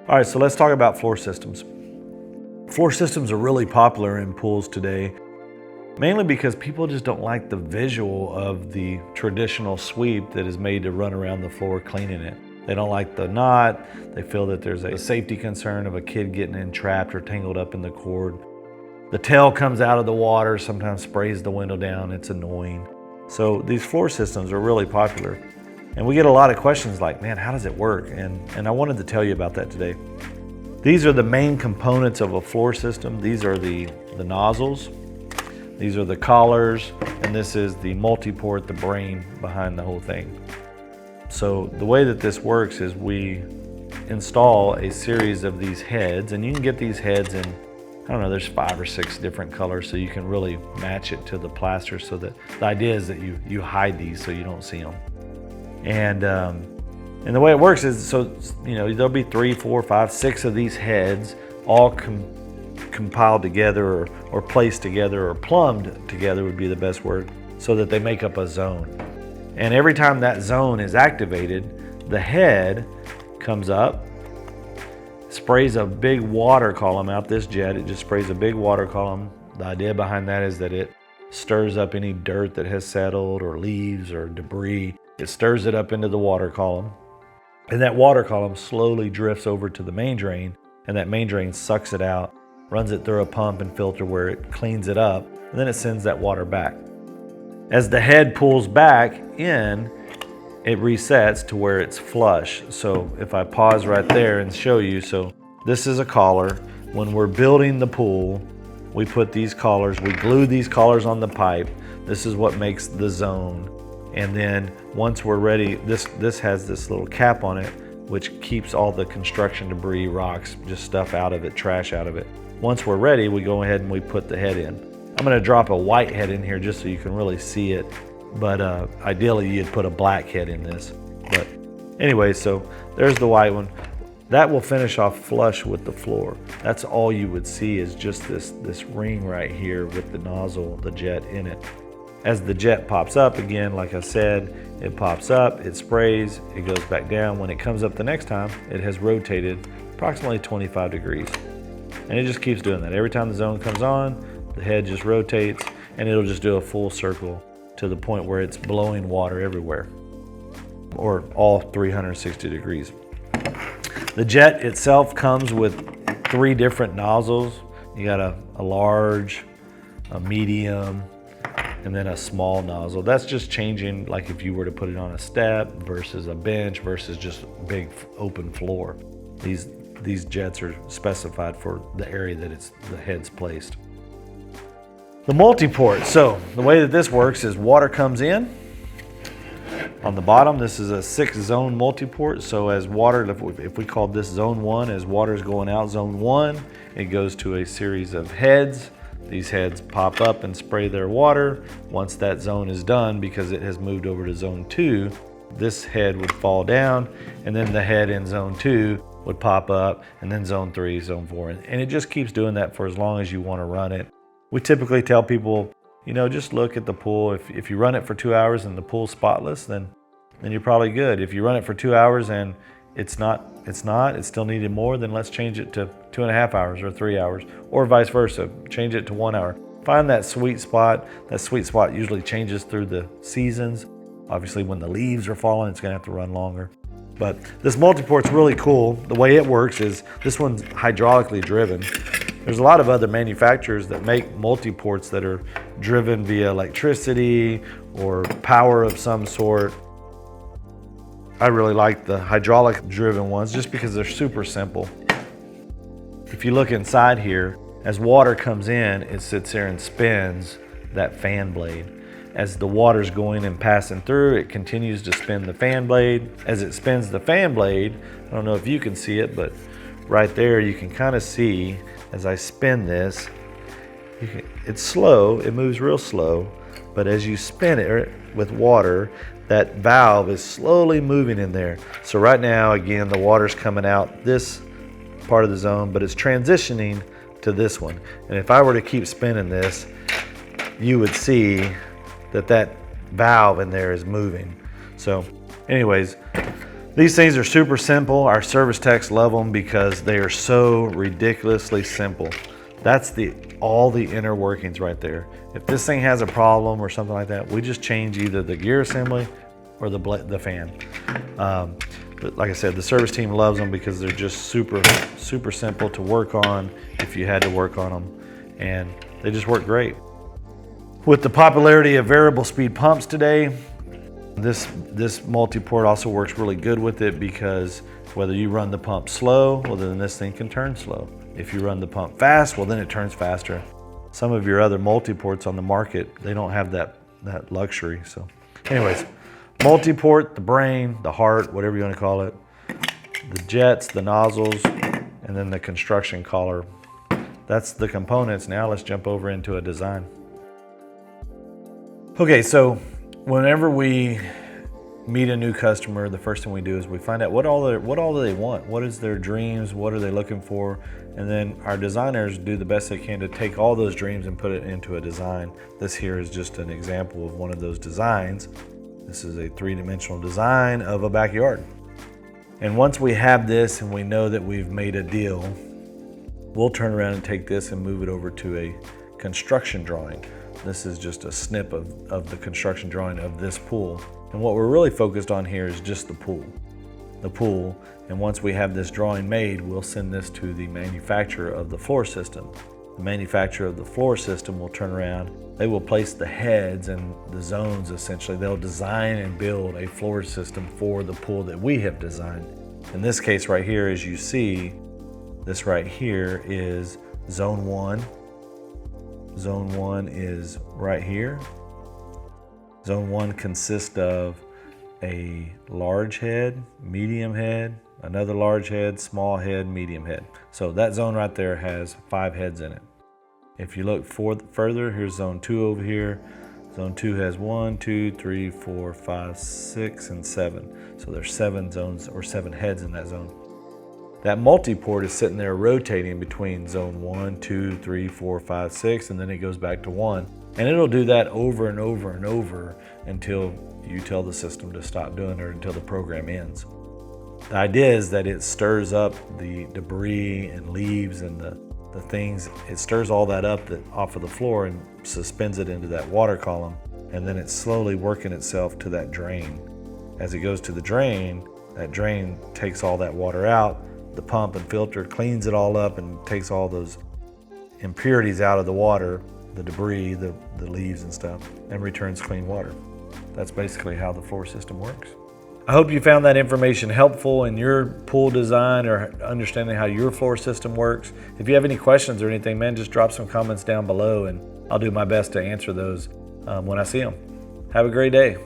All right, so let's talk about floor systems. Floor systems are really popular in pools today, mainly because people just don't like the visual of the traditional sweep that is made to run around the floor cleaning it. They don't like the knot. They feel that there's a safety concern of a kid getting entrapped or tangled up in the cord. The tail comes out of the water, sometimes sprays the window down. It's annoying. So these floor systems are really popular. And we get a lot of questions like, man, how does it work? And I wanted to tell you about that today. These are the main components of a floor system. These are the nozzles. These are the collars, and this is the multi-port, the brain behind the whole thing. So the way that this works is we install a series of these heads, and you can get these heads in, I don't know, there's 5 or 6 different colors, so you can really match it to the plaster, so that the idea is that you hide these so you don't see them. And the way it works is, so there'll be 3, 4, 5, 6 of these heads all compiled together or placed together or plumbed together would be the best word, so that they make up a zone. And every time that zone is activated, the head comes up, sprays a big water column out this jet. It just sprays a big water column. The idea behind that is that it stirs up any dirt that has settled or leaves or debris. It stirs it up into the water column, and that water column slowly drifts over to the main drain, and that main drain sucks it out, runs it through a pump and filter where it cleans it up, and then it sends that water back. As the head pulls back in, it resets to where it's flush. So if I pause right there and show you, so this is a collar. When we're building the pool, we put these collars, we glue these collars on the pipe. This is what makes the zone. And then once we're ready, this has this little cap on it, which keeps all the construction debris, rocks, just stuff out of it, trash out of it. Once we're ready, we go ahead and we put the head in. I'm gonna drop a white head in here just so you can really see it. But ideally you'd put a black head in this. But anyway, so there's the white one. That will finish off flush with the floor. That's all you would see is just this ring right here with the nozzle, the jet in it. As the jet pops up, again, like I said, it pops up, it sprays, it goes back down. When it comes up the next time, it has rotated approximately 25 degrees. And it just keeps doing that. Every time the zone comes on, the head just rotates, and it'll just do a full circle to the point where it's blowing water everywhere, or all 360 degrees. The jet itself comes with 3 different nozzles. You got a large, a medium, and then a small nozzle. That's just changing, like if you were to put it on a step versus a bench versus just a big open floor. These jets are specified for the area that the head's placed. The multi-port. So the way that this works is water comes in. On the bottom, this is a 6-zone multi-port. So as water, if we call this zone 1, as water is going out zone 1, it goes to a series of heads. These heads pop up and spray their water. Once that zone is done, because it has moved over to zone 2, this head would fall down, and then the head in zone 2 would pop up, and then zone 3, zone 4. And it just keeps doing that for as long as you want to run it. We typically tell people, just look at the pool. If you run it for 2 hours and the pool's spotless, then you're probably good. If you run it for 2 hours and it still needed more, then let's change it to 2.5 hours or 3 hours, or vice versa. Change it to 1 hour. Find that sweet spot. That sweet spot usually changes through the seasons. Obviously, when the leaves are falling, it's gonna have to run longer. But this multi-port's really cool. The way it works is this one's hydraulically driven. There's a lot of other manufacturers that make multi-ports that are driven via electricity or power of some sort. I really like the hydraulic driven ones just because they're super simple. If you look inside here, as water comes in, it sits there and spins that fan blade. As the water's going and passing through, it continues to spin the fan blade. As it spins the fan blade, I don't know if you can see it, but right there you can kind of see as I spin this, it's slow, it moves real slow, but as you spin it with water, that valve is slowly moving in there. So right now, again, the water's coming out this part of the zone, but it's transitioning to this one. And if I were to keep spinning this, you would see that valve in there is moving. So anyways, These things are super simple. Our service techs love them because they are so ridiculously simple. That's all the inner workings right there. If this thing has a problem or something like that, we just change either the gear assembly or the fan. But like I said, the service team loves them because they're just super simple to work on if you had to work on them, and they just work great. With the popularity of variable speed pumps today, this multi-port also works really good with it, because whether you run the pump slow, well then this thing can turn slow. If you run the pump fast, well then it turns faster. Some of your other multi-ports on the market, they don't have that luxury. So anyways, multi-port, the brain, the heart, whatever you want to call it, the jets, the nozzles, and then the construction collar. That's the components. Now let's jump over into a design. Okay, so whenever we meet a new customer, the first thing we do is we find out what all do they want, what is their dreams, what are they looking for, and then our designers do the best they can to take all those dreams and put it into a design. This here is just an example of one of those designs. This is a three-dimensional design of a backyard. And once we have this and we know that we've made a deal, we'll turn around and take this and move it over to a construction drawing. This is just a snip of the construction drawing of this pool. And what we're really focused on here is just the pool. And once we have this drawing made, we'll send this to the manufacturer of the floor system. The manufacturer of the floor system will turn around. They will place the heads and the zones, essentially. They'll design and build a floor system for the pool that we have designed. In this case right here, as you see, this right here is zone 1. Zone 1 is right here. Zone 1 consists of a large head, medium head, another large head, small head, medium head. So that zone right there has 5 heads in it. If you look further, here's zone 2 over here. Zone 2 has 1, 2, 3, 4, 5, 6, and 7. So there's 7 zones or 7 heads in that zone. That multi-port is sitting there rotating between zone 1, 2, 3, 4, 5, 6, and then it goes back to 1. And it'll do that over and over and over until you tell the system to stop doing it, or until the program ends. The idea is that it stirs up the debris and leaves and the things. It stirs all that up off of the floor and suspends it into that water column, and then it's slowly working itself to that drain. As it goes to the drain, that drain takes all that water out. The pump and filter cleans it all up and takes all those impurities out of the water, the debris, the leaves and stuff, and returns clean water. That's basically how the floor system works. I hope you found that information helpful in your pool design or understanding how your floor system works. If you have any questions or anything, man, just drop some comments down below and I'll do my best to answer those when I see them. Have a great day.